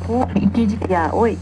お、一時期や、おい。お、一時期や、おい。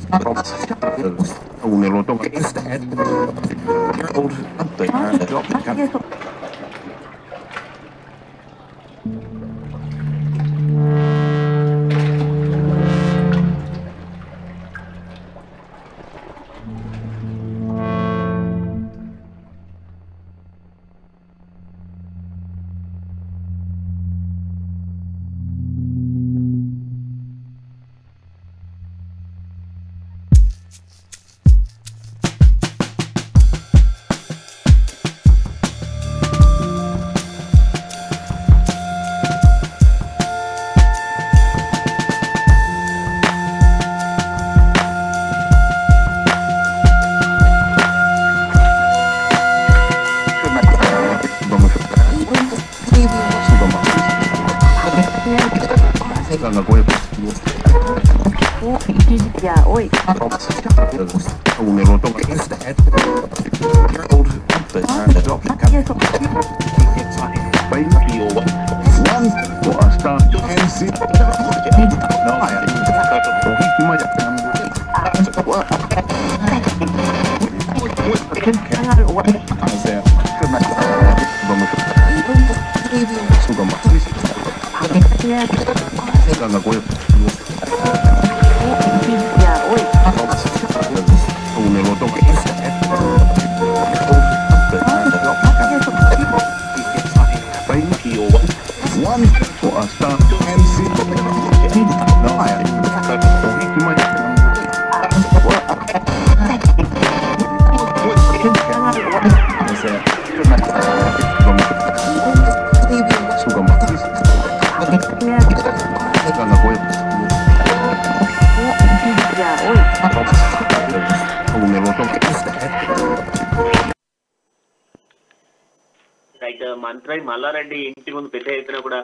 right మంత్రి మల్లారెడ్డి ఇంటి ముందు పెద్ద ఎత్తున కూడా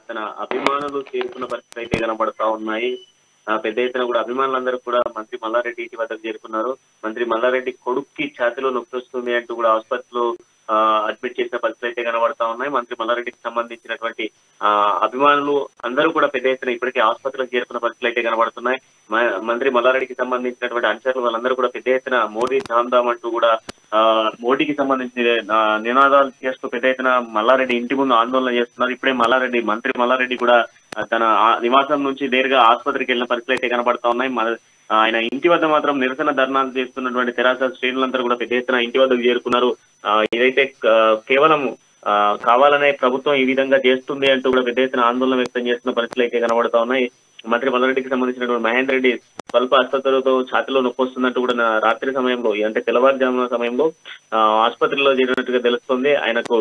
తన అభిమానులు చేరుకున్న పరిస్థితి అయితే కనబడతా ఉన్నాయి. పెద్ద ఎత్తున కూడా అభిమానులందరూ కూడా మంత్రి మల్లారెడ్డి ఇంటి వద్దకు చేరుకున్నారు. మంత్రి మల్లారెడ్డి కొడుక్కి ఛాతిలో నొప్పి వస్తుంది అంటూ కూడా ఆసుపత్రిలో అడ్మిట్ చేసిన పరిస్థితులు అయితే కనబడతా ఉన్నాయి. మంత్రి మల్లారెడ్డికి సంబంధించినటువంటి అభిమానులు అందరూ కూడా పెద్ద ఎత్తున ఇప్పటికే ఆసుపత్రికి చేరుకున్న పరిస్థితులు అయితే కనబడుతున్నాయి. మంత్రి మల్లారెడ్డికి సంబంధించినటువంటి అనుచరులు వాళ్ళందరూ కూడా పెద్ద ఎత్తున మోడీ ధామ్ అంటూ కూడా మోడీకి సంబంధించిన నినాదాలు చేస్తూ పెద్ద ఎత్తున మల్లారెడ్డి ఇంటి ముందు ఆందోళన చేస్తున్నారు. ఇప్పుడే మంత్రి మల్లారెడ్డి కూడా తన నివాసం నుంచి నేరుగా ఆసుపత్రికి వెళ్ళిన పరిస్థితులు అయితే కనబడతా ఉన్నాయి. ఆయన ఇంటి వద్ద మాత్రం నిరసన ధర్నాలు చేస్తున్నటువంటి తెరాస శ్రేణులందరూ కూడా పెద్ద ఎత్తున ఇంటి వద్దకు చేరుకున్నారు. ఇదైతే కేవలం కావాలనే ప్రభుత్వం ఈ విధంగా చేస్తుంది అంటూ కూడా పెద్ద ఎత్తున ఆందోళన వ్యక్తం చేస్తున్న పరిస్థితులు అయితే కనబడతా ఉన్నాయి. మంత్రి మల్లారెడ్డికి సంబంధించినటువంటి మహేందర్ రెడ్డి స్వల్ప అస్వస్థతతో ఛాతిలో నొప్పి వస్తుందంటూ కూడా రాత్రి సమయంలో అంటే తెల్లవారుజామున సమయంలో ఆసుపత్రిలో చేరినట్టుగా తెలుస్తుంది. ఆయనకు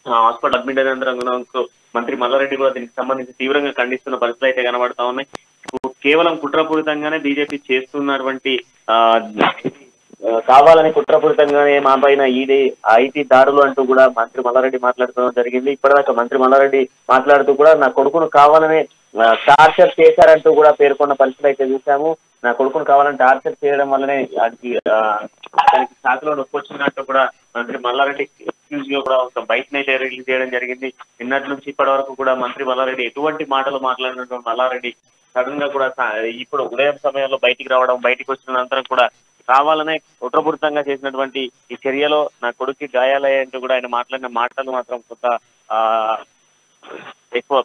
హాస్పిటల్ అడ్మిట్ అయినందుకు మంత్రి మల్లారెడ్డి కూడా దీనికి సంబంధించి తీవ్రంగా ఖండిస్తున్న పరిస్థితులు అయితే కనబడతా ఉన్నాయి. కేవలం కుట్రపూరితంగానే బీజేపీ చేస్తున్నటువంటి కావాలని కుట్రపూరితంగానే మా పైన ఐటీ దాడులు అంటూ కూడా మంత్రి మల్లారెడ్డి మాట్లాడుతూ జరిగింది. ఇప్పటిదాకా మంత్రి మల్లారెడ్డి మాట్లాడుతూ కూడా నా కొడుకును కావాలనే టార్చర్ చేశారంటూ కూడా పేర్కొన్న పరిస్థితులు అయితే చూసాము. నా కొడుకును కావాలని టార్చర్ చేయడం వల్లనే దానికి ఛాతిలో నొప్పి వచ్చినట్టు కూడా మంత్రి మల్లారెడ్డి ఎక్స్క్యూజ్ గా కూడా ఒక బైక్ నైతే రిలీజ్ చేయడం జరిగింది. నిన్నటి నుంచి ఇప్పటి వరకు కూడా మంత్రి మల్లారెడ్డి ఎటువంటి మాటలు మాట్లాడినటువంటి మల్లారెడ్డి సడన్ గా కూడా ఇప్పుడు ఉదయం సమయంలో బయటికి వచ్చిన అనంతరం కూడా కావాలనే కుట్రపూరితంగా చేసినటువంటి ఈ చర్యలో నా కొడుక్కి గాయాలయ్యంటూ కూడా ఆయన మాట్లాడిన మాటలు మాత్రం కొంత ఎక్కువ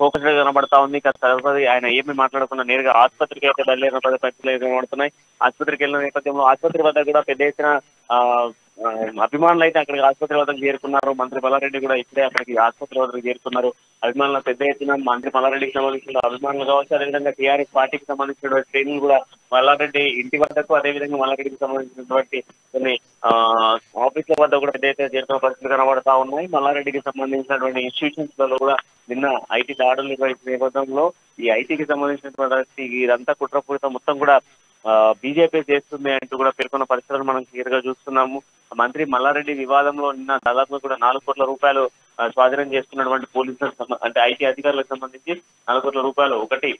ఫోకస్ గా కనబడతా ఉంది. తర్వాత ఆయన ఏమి మాట్లాడకుండా నేరుగా ఆసుపత్రికి అయితే బయలుదేరిన పరిస్థితులు కనబడుతున్నాయి. ఆసుపత్రికి వెళ్ళిన నేపథ్యంలో ఆసుపత్రి వద్ద కూడా పెద్ద ఎత్తున అభిమానులు అయితే అక్కడికి ఆసుపత్రి వద్దకు చేరుకున్నారు. మంత్రి మల్లారెడ్డి కూడా ఇప్పుడే అక్కడికి ఆసుపత్రి వద్దకు చేరుకున్నారు. అభిమానుల పెద్ద ఎత్తున మంత్రి మల్లారెడ్డికి సంబంధించిన అభిమానులు కావచ్చు, అదేవిధంగా టీఆర్ఎస్ పార్టీకి సంబంధించినటువంటి శ్రేణులు కూడా మల్లారెడ్డి ఇంటి వద్దకు అదేవిధంగా మల్లారెడ్డికి సంబంధించినటువంటి కొన్ని ఆఫీసుల వద్ద కూడా పెద్ద ఎత్తున చేరుకున్న పరిస్థితులు కనబడతా ఉన్నాయి. మల్లారెడ్డికి సంబంధించినటువంటి ఇన్స్టిట్యూషన్స్ లలో కూడా నిన్న ఐటీ దాడులు నిర్వహించిన నేపథ్యంలో ఈ ఐటీకి సంబంధించినటువంటి ఇదంతా కుట్రపూరితం మొత్తం కూడా బీజేపీ చేస్తుంది అంటూ కూడా పేర్కొన్న పరిస్థితులను మనం క్లియర్ గా చూస్తున్నాము. మంత్రి మల్లారెడ్డి వివాదంలో నిన్న దాదాపు కూడా 4 కోట్ల రూపాయలు స్వాధీనం చేసుకున్నటువంటి పోలీసులకు అంటే ఐటీ అధికారులకు సంబంధించి 4 కోట్ల రూపాయలు ఒకటి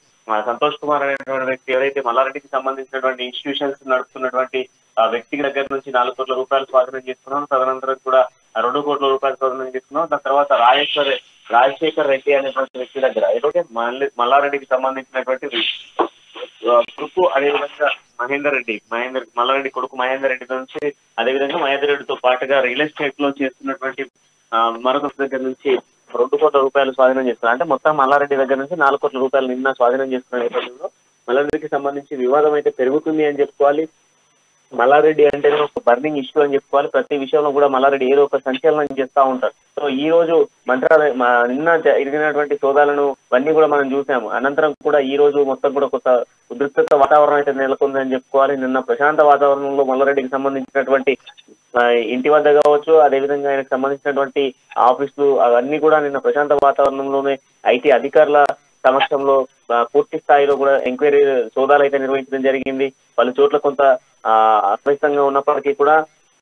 సంతోష్ కుమార్ అనేటువంటి వ్యక్తి ఎవరైతే మల్లారెడ్డికి సంబంధించినటువంటి ఇన్స్టిట్యూషన్స్ నడుపుతున్నటువంటి వ్యక్తి దగ్గర నుంచి 4 కోట్ల రూపాయలు స్వాధీనం చేసుకున్నాను. తదనంతరం కూడా 2 కోట్ల రూపాయల స్వాధీనం చేసుకున్నాం. దాని తర్వాత రాజశేఖర్ రెడ్డి అనేటువంటి వ్యక్తి దగ్గర ఏదైతే మల్లారెడ్డికి సంబంధించినటువంటి కొడుకు, అదేవిధంగా మల్లారెడ్డి కొడుకు మహేందర్ రెడ్డి నుంచి, అదేవిధంగా మహేందర్ రెడ్డితో పాటుగా రియల్ ఎస్టేట్ లో చేస్తున్నటువంటి మరొక దగ్గర నుంచి 2 కోట్ల రూపాయలు స్వాధీనం చేస్తున్నారు. అంటే మొత్తం మల్లారెడ్డి దగ్గర నుంచి 4 కోట్ల రూపాయలు నిన్న స్వాధీనం చేసుకున్న నేపథ్యంలో మల్లారెడ్డికి సంబంధించి వివాదం అయితే పెరుగుతుంది అని చెప్పుకోవాలి. మల్లారెడ్డి అంటే ఒక బర్నింగ్ ఇష్యూ అని చెప్పుకోవాలి. ప్రతి విషయంలో కూడా మల్లారెడ్డి ఏదో ఒక సంచలనం చేస్తూ ఉంటారు. సో ఈ రోజు నిన్న జరిగినటువంటి సోదాలను అన్ని కూడా మనం చూసాము. అనంతరం కూడా ఈ రోజు మొత్తం కూడా కొత్త ఉద్రిక్తత వాతావరణం అయితే నెలకొందని చెప్పుకోవాలి. నిన్న ప్రశాంత వాతావరణంలో మల్లారెడ్డికి సంబంధించినటువంటి ఇంటి వద్ద కావచ్చు, అదేవిధంగా ఆయనకు సంబంధించినటువంటి ఆఫీసులు అవన్నీ కూడా నిన్న ప్రశాంత వాతావరణంలోనే ఐటీ అధికారుల సమక్షంలో పూర్తి స్థాయిలో కూడా ఎంక్వైరీ సోదాలు అయితే నిర్వహించడం జరిగింది. పలు చోట్ల కొంత అస్వస్థంగా ఉన్నప్పటికీ కూడా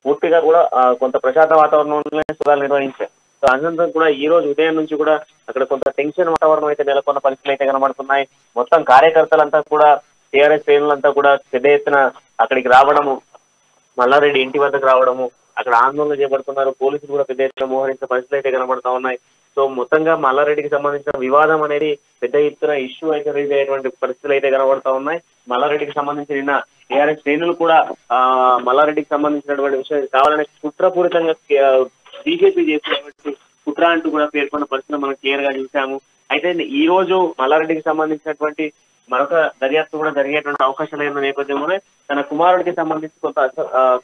పూర్తిగా కూడా కొంత ప్రశాంత వాతావరణంలోనే సోదాలు నిర్వహించారు. సో అనంతరం కూడా ఈ రోజు ఉదయం నుంచి కూడా అక్కడ కొంత టెన్షన్ వాతావరణం అయితే నెలకొన్న పరిస్థితులు అయితే కనబడుతున్నాయి. మొత్తం కార్యకర్తలంతా కూడా టీఆర్ఎస్ శ్రేణులంతా కూడా పెద్ద ఎత్తున అక్కడికి రావడము, మల్లారెడ్డి ఇంటి వద్దకు రావడము, అక్కడ ఆందోళన చేపడుతున్నారు. పోలీసులు కూడా పెద్ద ఎత్తున మోహరించిన పరిస్థితులు అయితే కనబడతా ఉన్నాయి. సో మొత్తంగా మల్లారెడ్డికి సంబంధించిన వివాదం అనేది పెద్ద ఎత్తున ఇష్యూ అయితే రైజ్ అయ్యేటువంటి పరిస్థితులు అయితే కనబడతా ఉన్నాయి. మల్లారెడ్డికి సంబంధించి నిన్న టీఆర్ఎస్ శ్రేణులు కూడా మల్లారెడ్డికి సంబంధించినటువంటి విషయం కావాలని కుట్రపూరితంగా బీజేపీ చేసినటువంటి కుట్ర అంటూ కూడా పేర్కొన్న పరిస్థితులు మనం క్లియర్ గా చూసాము. అయితే ఈ రోజు మల్లారెడ్డికి సంబంధించినటువంటి మరొక దర్యాప్తు కూడా జరిగేటువంటి అవకాశాలు ఉన్న నేపథ్యంలోనే తన కుమారుడికి సంబంధించి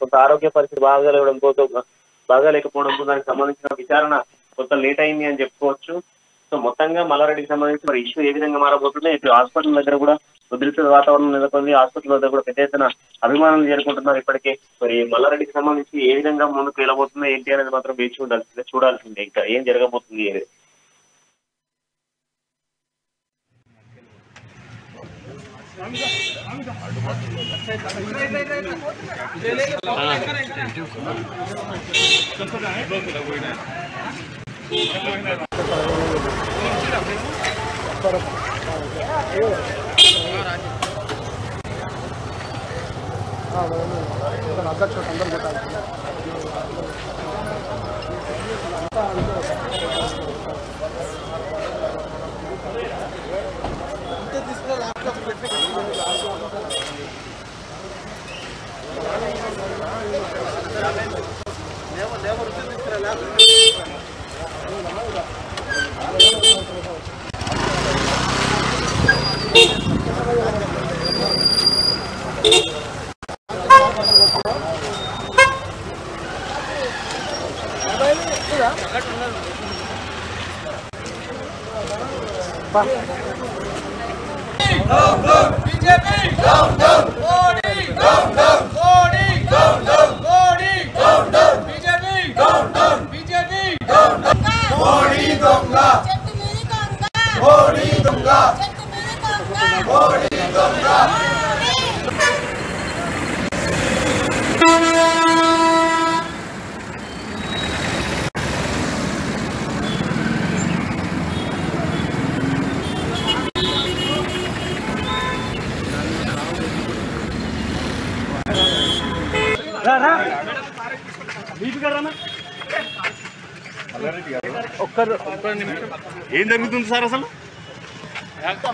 కొంత ఆరోగ్య పరిస్థితి బాగాలేకపోవడంతో దానికి సంబంధించిన విచారణ కొంత లేట్ అయింది అని చెప్పుకోవచ్చు. సో మొత్తంగా మల్లారెడ్డికి సంబంధించి మరి ఇష్యూ ఏ విధంగా మారబోతుంది, ఇప్పుడు హాస్పిటల్ దగ్గర కూడా ఉద్రిక్త వాతావరణం నెలకొంది. హాస్పిటల్ దగ్గర కూడా పెద్ద ఎత్తున అభిమానులు చేరుకుంటున్నారు. ఇప్పటికే మరి మల్లారెడ్డికి సంబంధించి ఏ విధంగా ముందుకు వెళ్ళబోతుందో ఏంటి అనేది మాత్రం వేచి చూడాల్సిందే. ఇంకా ఏం జరగబోతుంది అనేది. ఏం జరుగుతుంది సార్ అసలు?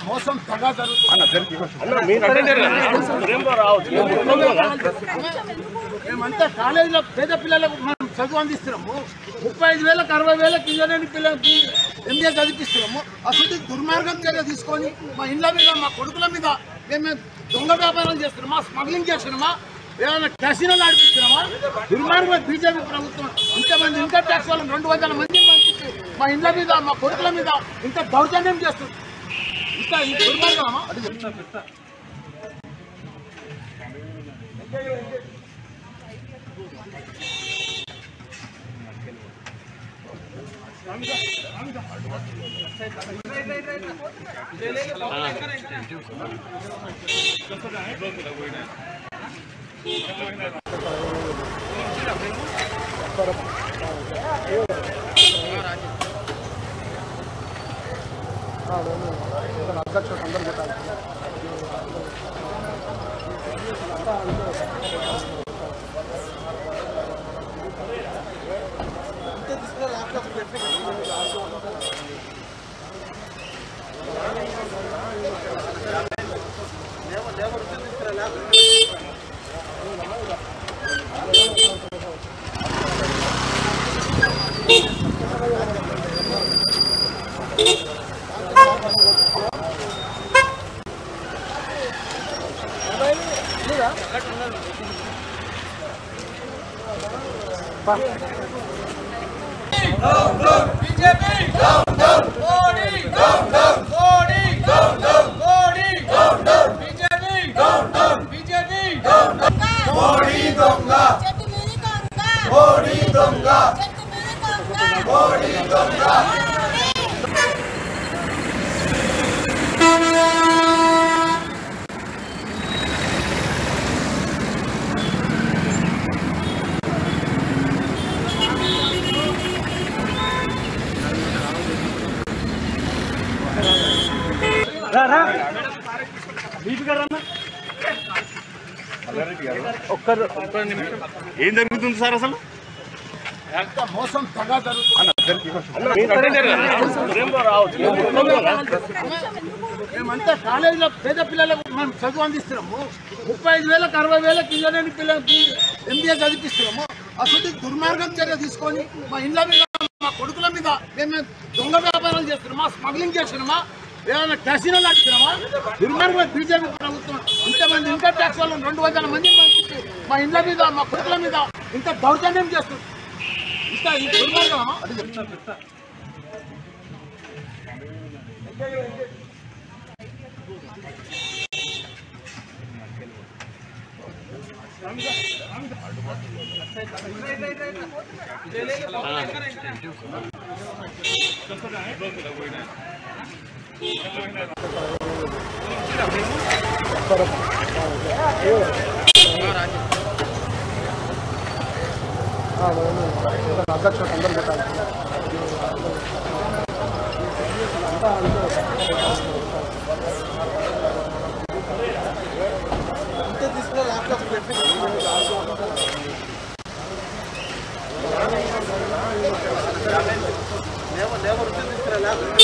మోసం మేమంతా కాలేజీలో పేద పిల్లలకు మనం చదువు అందిస్తున్నాము. 35,000కు 60,000కి ఇంజనీరింగ్ పిల్లలకి ఎంబీఏ చదివిస్తున్నాము. అసలు దుర్మార్గం చర్య తీసుకొని మా ఇండ్ల మీద, మా కొడుకుల మీద మేము దొంగ వ్యాపారాలు చేస్తున్నామా, స్మగ్లింగ్ చేస్తున్నామా, ఏమైనా క్యాసినోలు నడిపిస్తున్నామా? దుర్మార్గం బీజేపీ ప్రభుత్వం. ఇంతమంది ఇన్కమ్ ట్యాక్స్ వాళ్ళని 200 మంది పంపించి మా ఇండ్ల మీద, మా కొడుకుల మీద ఇంత దౌర్జన్యం చేస్తుంది. ఇంత దుర్మార్గమా? ఏం జరుగుతుంది సార్ అసలు? మోసం తగా మేమంతా కాలేజీలో పేద పిల్లలకు మనం చదువు అందిస్తున్నాము. 35,000 60,000 ఇంజనీరింగ్ పిల్లలకి MBA చదివిస్తున్నాము. అసలు దుర్మార్గం చర్య తీసుకొని మా ఇండ్ల మీద మా కొడుకుల మీద మేము దొంగ వ్యాపారాలు చేస్తున్నామా, స్మగ్లింగ్ చేస్తున్నామా, ఏమైనా క్యాసినోలు ఆడుతున్నామా? దుర్మార్గం బీజేపీ ప్రభుత్వం ఇంతమంది ఇన్కమ్ ట్యాక్స్ వాళ్ళని 200 మంది మా ఇండ్ల మీద మా కొడుకుల మీద ఇంత దౌర్జన్యం చేస్తుంది. ఇంత దుర్మార్గమా? అధ్యక్ష అందరూ పెట్టాలి. అంతే తీసుకున్న ల్యాప్టాప్ పెట్టి లేబర్ తీసుకున్న ల్యాప్టాప్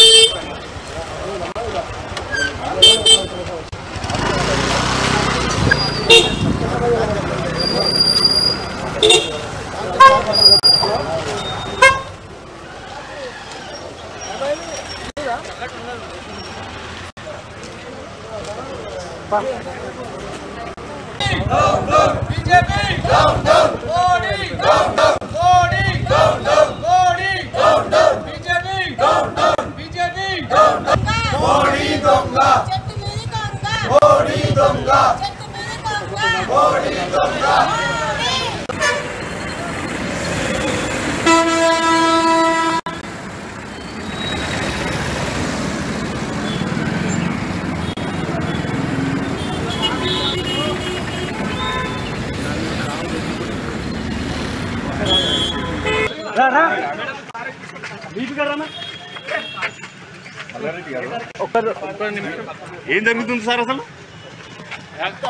ఏం జరుగుతుంది సార్ అసలు?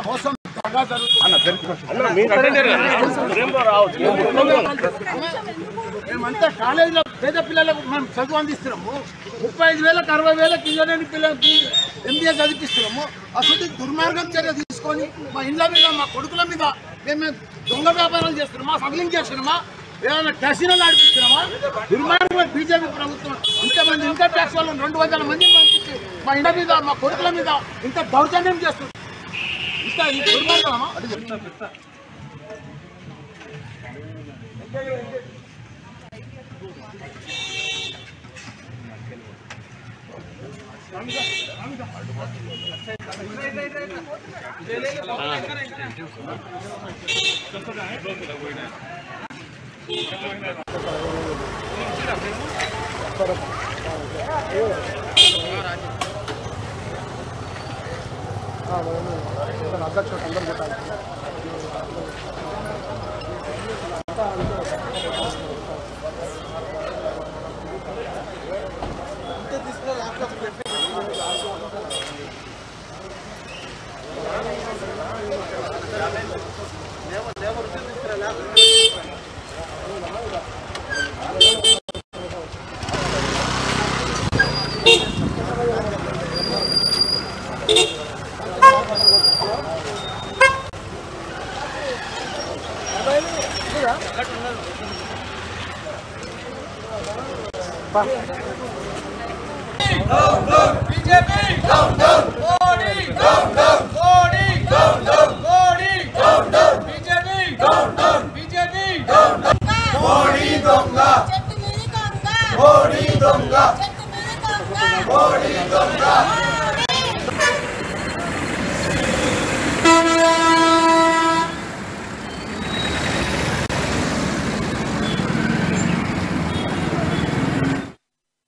మోసం మేమంతా కాలేజీలో పేద పిల్లలకు మనం చదువు అందిస్తున్నాము. 35,000 60,000 ఇంజనీరింగ్ పిల్లలకి MBA చదివిస్తున్నాము. అసలు దుర్మార్గం చర్య తీసుకొని మా ఇండ్ల మీద మా కొడుకుల మీద మేము దొంగ వ్యాపారాలు చేస్తున్నామా, స్మగ్లింగ్ చేస్తున్నామా, ఏమైనా క్యాసినోలు ఆడిపిస్తున్నామా? దుర్మార్గం బీజేపీ ప్రభుత్వం ఇంతమంది ఇన్కమ్ ట్యాక్స్ వాళ్ళని 200 మంది మా ఇండ్ల మీద మా కొడుకుల మీద ఇంత దౌర్జన్యం చేస్తుంది. ఇంత దుర్మార్గమా? అధ్యక్ష అందరూ పెట్టాలి. అంతే తీసుకున్న ల్యాప్టాప్ పెట్టి లేబర్ తీసుకున్న ల్యాప్టాప్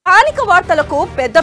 స్థానిక వార్తలకు పెద్ద